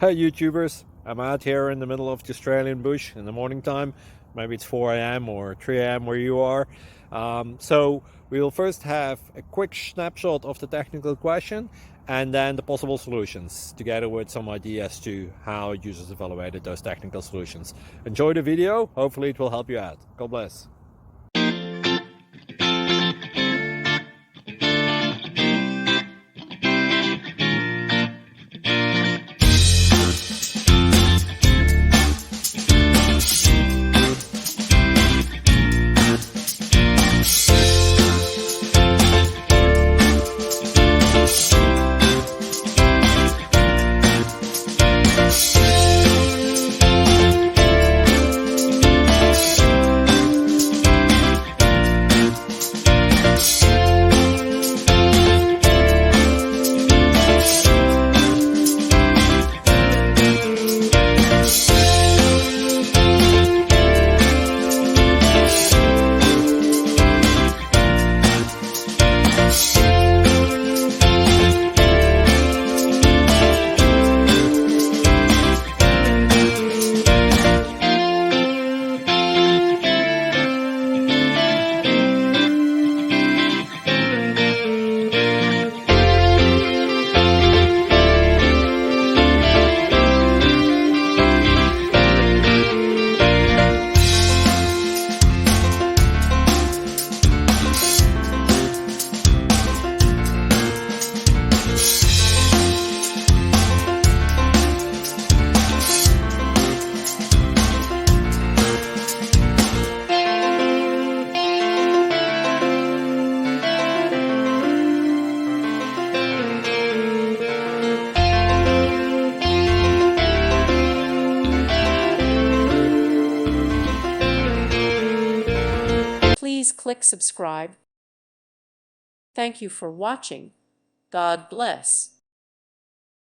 Hey YouTubers, I'm out here in the middle of the Australian bush in the morning time. Maybe it's 4 a.m. or 3 a.m. where you are. So we'll first have a quick snapshot of the technical question and then the possible solutions, together with some ideas to how users evaluated those technical solutions. Enjoy the video, hopefully it will help you out. God bless. Please click subscribe. Thank you for watching. God bless.